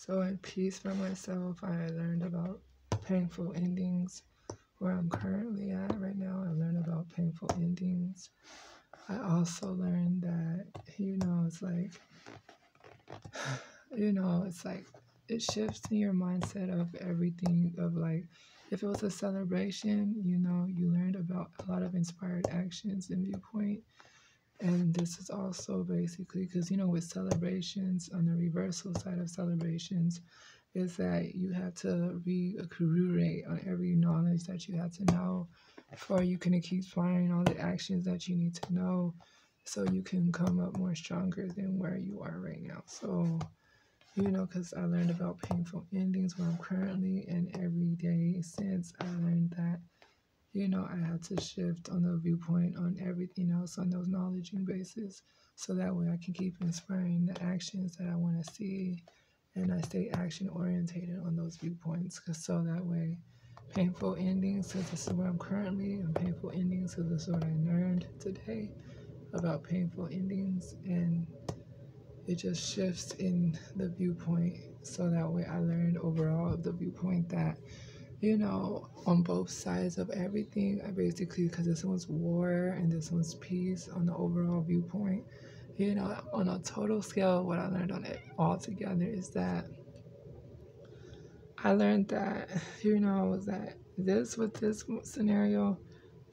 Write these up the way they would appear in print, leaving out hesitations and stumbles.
So in peace for myself, I learned about painful endings. Where I'm currently at right now, I learned about painful endings. I also learned that, it's like, it's like it shifts in your mindset of everything of like, if it was a celebration, you learned about a lot of inspired actions and viewpoint. And this is also basically because, with celebrations, on the reversal side of celebrations, is that you have to reaccumulate on every knowledge that you have to know before you can keep applying all the actions that you need to know so you can come up more stronger than where you are right now. So, because I learned about painful endings where I'm currently, and every day since I learned that, I had to shift on the viewpoint on everything else on those knowledge and bases so that way I can keep inspiring the actions that I want to see and I stay action orientated on those viewpoints. Cause so that way, painful endings, because this is where I'm currently, and painful endings, because this is what I learned today about painful endings, and it just shifts in the viewpoint. So that way, I learned overall of the viewpoint that, on both sides of everything, I basically, because this one's war and this one's peace on the overall viewpoint, on a total scale, what I learned on it all together is that I learned that, that this with this scenario,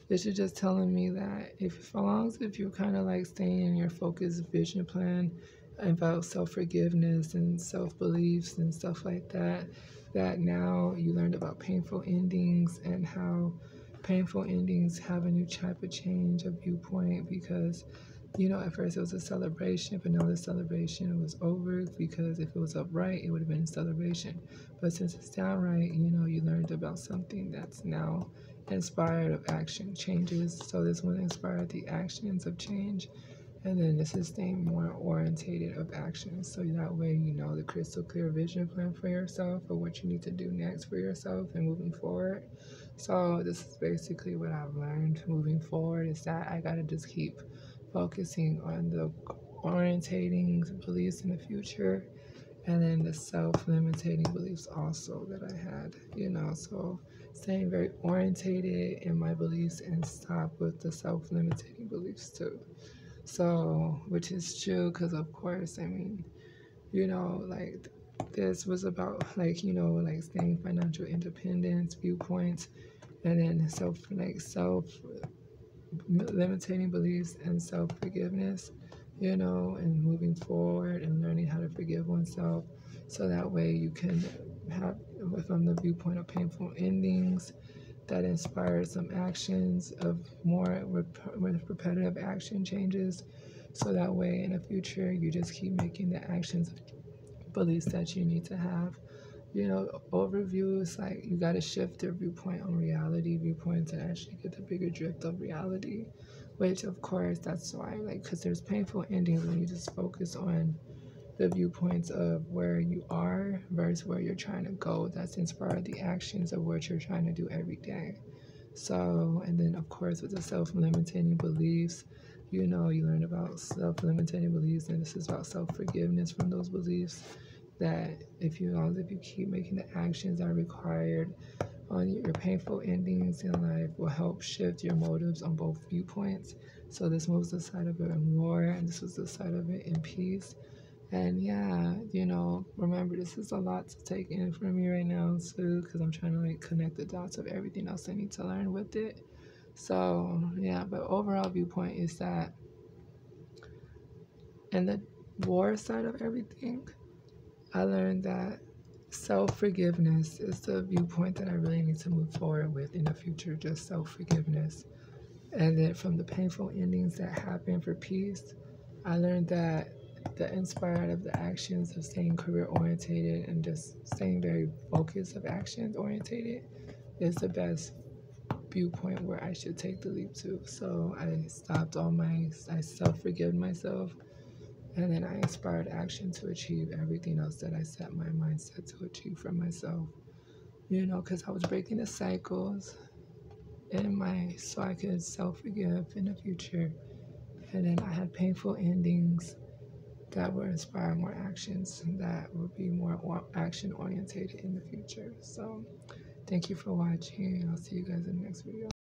this is just telling me that if long as if you're kind of like staying in your focused vision plan about self-forgiveness and self-beliefs and stuff like that, that now you learned about painful endings and how painful endings have a new type of change of viewpoint because at first it was a celebration, but now the celebration was over because if it was upright, it would have been a celebration. But since it's downright, you learned about something that's now inspired of action changes. So this one inspired the actions of change, and then this is staying more orientated of action. So that way, the crystal clear vision plan for yourself or what you need to do next for yourself and moving forward. So this is basically what I've learned moving forward is that I gotta just keep focusing on the orientating beliefs in the future and then the self-limiting beliefs also that I had, so staying very orientated in my beliefs and stop with the self-limiting beliefs too. So, which is true because of course, I mean, like this was about like, like staying financial independence viewpoints and then self limiting beliefs and self-forgiveness, and moving forward and learning how to forgive oneself so that way you can have from the viewpoint of painful endings that inspire some actions of more repetitive action changes so that way in the future you just keep making the actions beliefs that you need to have. Overview is like you got to shift your viewpoint on reality viewpoints and actually get the bigger drift of reality, which of course that's why, like, because there's painful endings when you just focus on the viewpoints of where you are versus where you're trying to go. That's inspired the actions of what you're trying to do every day. So, and then of course with the self-limiting beliefs, you learn about self-limiting beliefs, and this is about self-forgiveness from those beliefs that if you keep making the actions that are required on your painful endings in life will help shift your motives on both viewpoints. So this moves the side of it in war and this was the side of it in peace. And yeah, remember this is a lot to take in for me right now too, because I'm trying to like connect the dots of everything else I need to learn with it. So yeah, but overall viewpoint is that in the war side of everything, I learned that self-forgiveness is the viewpoint that I really need to move forward with in the future, just self-forgiveness. And then from the painful endings that happen for peace, I learned that the inspired of the actions of staying career orientated and just staying very focused of actions orientated is the best viewpoint where I should take the leap to. So I self-forgive myself and then I inspired action to achieve everything else that I set my mindset to achieve for myself. Because I was breaking the cycles so I could self forgive in the future. And then I had painful endings that will inspire more actions that will be more action orientated in the future. So thank you for watching. I'll see you guys in the next video.